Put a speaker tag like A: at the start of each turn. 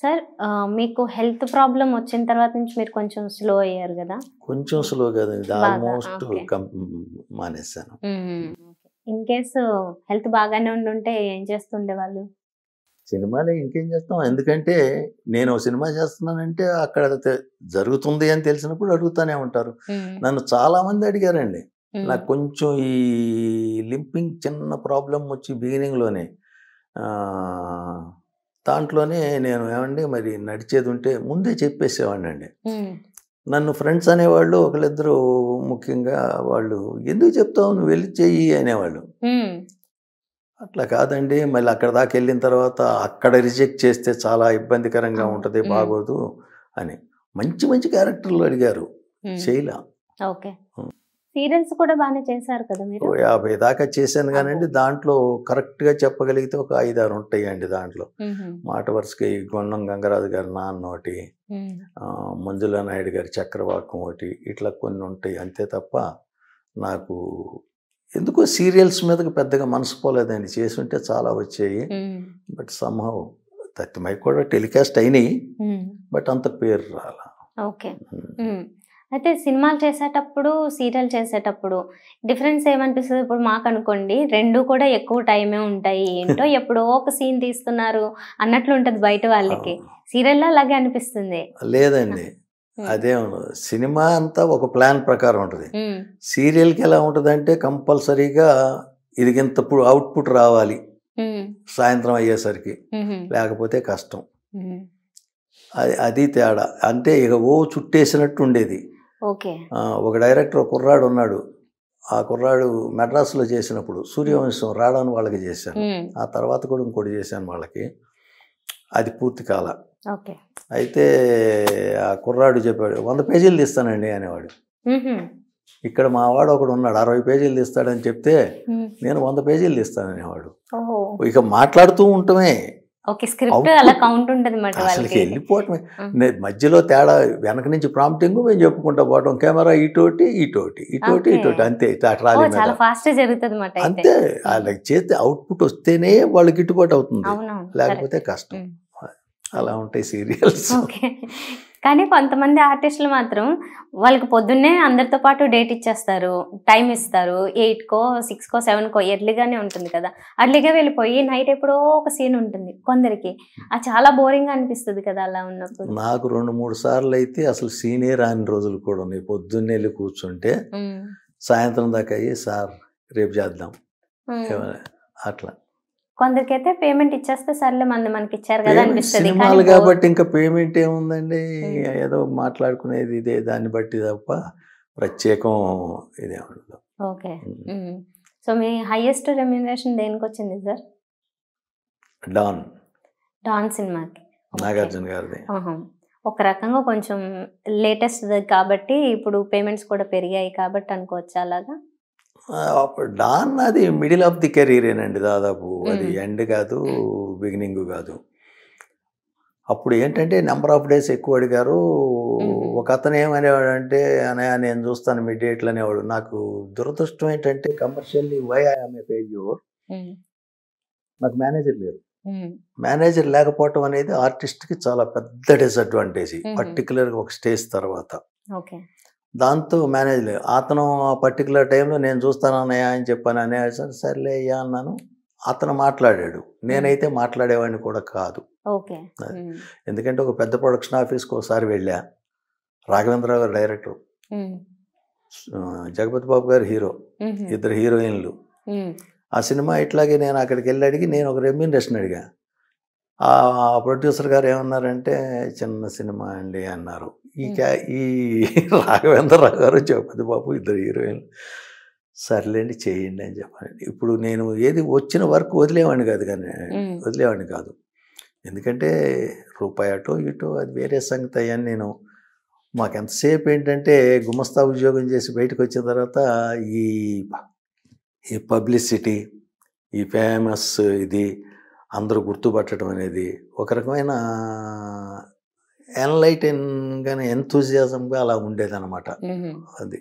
A: Sir మీకు health problem వచ్చిన తర్వాత నుంచి మీరు కొంచెం స్లో అయ్యారు గదా!
B: కొంచెం స్లో కాదండి.
A: బాగా.
B: Almost
A: okay.
B: మానేశాను.
A: ఇన్ కేస్ హెల్త్ బాగానే ఉండుంటే ఏం చేస్తుండేవాళ్ళు?
B: సినిమాలే ఇంకేం చేస్తాం. ఎందుకంటే నేను ఓ సినిమా చేస్తున్నానంటే అక్కడ జరుగుతుంది అని తెలిసినప్పుడు అడుగుతానే ఉంటారు. నన్ను చాలామంది అడిగారండి. నాకు కొంచెం ఈ లింపింగ్ చిన్న ప్రాబ్లం వచ్చి బిగినింగ్‌లోనే దాంట్లోనే నేను ఏవండి మరి నడిచేది ఉంటే ముందే చెప్పేసేవాడినండి. నన్ను ఫ్రెండ్స్ అనేవాళ్ళు ఒకళ్ళిద్దరు ముఖ్యంగా వాళ్ళు ఎందుకు చెప్తావు నువ్వు వెళ్ళి చెయ్యి అనేవాళ్ళు. అట్లా కాదండి మళ్ళీ అక్కడ దాకా వెళ్ళిన తర్వాత అక్కడ రిజెక్ట్ చేస్తే చాలా ఇబ్బందికరంగా ఉంటుంది బాగోదు అని మంచి మంచి క్యారెక్టర్లు అడిగారు చేయలా.
A: ఓకే. సీరియల్స్ కూడా బాగానే చేశారు కదా మీరు?
B: 50 దాకా చేశాను కానండి. దాంట్లో కరెక్ట్గా చెప్పగలిగితే ఒక 5, 6 ఉంటాయండి. దాంట్లో మాట వరుసకి గొన్నం గంగరాజు గారి నాన్న ఒకటి, మంజులా నాయుడు గారి చక్రవాకం ఒకటి, ఇట్లా కొన్ని ఉంటాయి అంతే తప్ప నాకు ఎందుకో సీరియల్స్ మీదకి పెద్దగా మనసు పోలేదండి. చేసుంటే చాలా వచ్చాయి. బట్ సమ్హౌ తత్తిమై కూడా టెలికాస్ట్ అయినాయి. బట్ అంత పేరు రాలా.
A: ఓకే. అయితే సినిమాలు చేసేటప్పుడు, సీరియల్ చేసేటప్పుడు డిఫరెన్స్ ఏమనిపిస్తుంది? ఇప్పుడు మాకనుకోండి 2 కూడా ఎక్కువ టైమే ఉంటాయి. ఏంటో ఎప్పుడో ఒక సీన్ తీస్తున్నారు అన్నట్లు ఉంటుంది బయట వాళ్ళకి. సీరియల్లో అలాగే అనిపిస్తుంది.
B: లేదండి అదే సినిమా అంతా ఒక ప్లాన్ ప్రకారం ఉంటుంది. సీరియల్కి ఎలా ఉంటుందంటే కంపల్సరీగా ఇది ఇంత అవుట్పుట్ రావాలి సాయంత్రం అయ్యేసరికి, లేకపోతే కష్టం. అది తేడా. అంటే ఇక చుట్టేసినట్టు ఉండేది. ఒక డైరెక్టర్ ఒక కుర్రాడు ఉన్నాడు. ఆ కుర్రాడు మెడ్రాస్లో చేసినప్పుడు సూర్యవంశం రావడాని వాళ్ళకి చేశాను. ఆ తర్వాత కూడా ఇంకోటి చేశాను వాళ్ళకి. అది పూర్తి కాల. అయితే ఆ కుర్రాడు చెప్పాడు 100 పేజీలు తీస్తానండి అనేవాడు. ఇక్కడ మా వాడు ఒకడు ఉన్నాడు 60 పేజీలు తీస్తాడని చెప్తే నేను 100 పేజీలు తీస్తాననేవాడు. ఇక మాట్లాడుతూ ఉండటమే. అసలుకి వెళ్ళిపోవటమే. మధ్యలో తేడా వెనక నుంచి ప్రాంప్టింగ్ మేము చెప్పుకుంటా పోవటం, కెమెరా ఇటోటి ఇటోటి ఇటోటి ఇటోటి అంతే. ట్రాలీ మీద అంతే. వాళ్ళకి చేస్తే అవుట్పుట్ వస్తేనే వాళ్ళకి గిట్టుబాటు అవుతుంది, లేకపోతే కష్టం. అలా ఉంటాయి సీరియల్స్.
A: కానీ కొంతమంది ఆర్టిస్టులు మాత్రం వాళ్ళకి పొద్దున్నే అందరితో పాటు డేట్ ఇచ్చేస్తారు, టైం ఇస్తారు. 8కో 6కో 7కో ఎర్లీగానే ఉంటుంది కదా, అర్లీగా వెళ్ళిపోయి నైట్ ఎప్పుడో ఒక సీన్ ఉంటుంది కొందరికి. అది చాలా బోరింగ్ అనిపిస్తుంది కదా అలా ఉన్నప్పుడు.
B: నాకు 2-3 సార్లు అయితే అసలు సీనే రాని రోజులు కూడా ఉన్నాయి. పొద్దున్నే వెళ్ళి కూర్చుంటే సాయంత్రం దాకా అయ్యి సార్ రేపు చేద్దాం అట్లా.
A: కొందరికైతే పేమెంట్ ఇచ్చేస్తే సర్లే మనకి ఇచ్చారు కదా అనిపిస్తుంది.
B: సినిమాలు కాబట్టి ఇంకా పేమెంట్ ఏముందండి, ఏదో మాట్లాడుకునేది ఇదే, దాన్ని బట్టి తప్ప ప్రత్యేకం ఇదే ఉండదు.
A: ఓకే. సో మీ హైయెస్ట్ రెమ్యూనరేషన్ దేనికి వచ్చింది సార్? డాన్ సినిమాకి,
B: నాగార్జున గారిది.
A: ఒక రకంగా కొంచెం లేటెస్ట్ కాబట్టి ఇప్పుడు పేమెంట్స్ కూడా పెరిగాయి కాబట్టి అనుకోవచ్చు అలాగా.
B: డాన్ అది మిడిల్ ఆఫ్ ది కెరీరేనండి దాదాపు. అది ఎండ్ కాదు, బిగినింగ్ కాదు. అప్పుడు ఏంటంటే నెంబర్ ఆఫ్ డేస్ ఎక్కువ అడిగారు. ఒక అతను ఏమనేవాడంటే అనయా నేను చూస్తాను మీ డేట్లు అనేవాడు. నాకు దురదృష్టం ఏంటంటే commercially why I'm a failure, నాకు మేనేజర్ లేరు. మేనేజర్ లేకపోవటం అనేది ఆర్టిస్ట్కి చాలా పెద్ద డిసడ్వాంటేజ్, పర్టికులర్గా ఒక స్టేజ్ తర్వాత. దాంతో మేనేజ్ లేదు. అతను ఆ పర్టికులర్ టైంలో నేను చూస్తానన్నయ్యా అని చెప్పాను. అనే సర్లే అయ్యా అన్నాను. అతను మాట్లాడాడు, నేనైతే మాట్లాడేవాడిని కూడా కాదు. ఎందుకంటే ఒక పెద్ద ప్రొడక్షన్ ఆఫీస్కి ఒకసారి వెళ్ళా. రాఘవేంద్రరావు గారు డైరెక్టర్, జగపతి బాబు గారు హీరో, 2 హీరోయిన్లు. ఆ సినిమా ఇట్లాగే నేను అక్కడికి వెళ్ళి అడిగి నేను ఒక రెమ్యూనరేషన్ అడిగా. ఆ ప్రొడ్యూసర్ గారు ఏమన్నారంటే చిన్న సినిమా అండి అన్నారు. ఈ రాఘవేంద్రరావు గారు జగపతి బాబు 2 హీరోయిన్లు, సర్లేండి చేయండి అని చెప్పాను. ఇప్పుడు నేను ఏది వచ్చిన వర్క్ వదిలేవాడిని కాదు. ఎందుకంటే రూపాయి అటో ఇటో అది వేరే సంగతి. అయ్యాను నేను మాకు ఎంతసేపు ఏంటంటే గుమస్తా ఉద్యోగం చేసి బయటకు వచ్చిన తర్వాత ఈ పబ్లిసిటీ, ఈ ఫేమస్, ఇది అందరూ గుర్తుపట్టడం అనేది ఒక రకమైన ఎన్లైటన్గానే ఎంతూజియాజంగా అలా ఉండేదన్నమాట. అది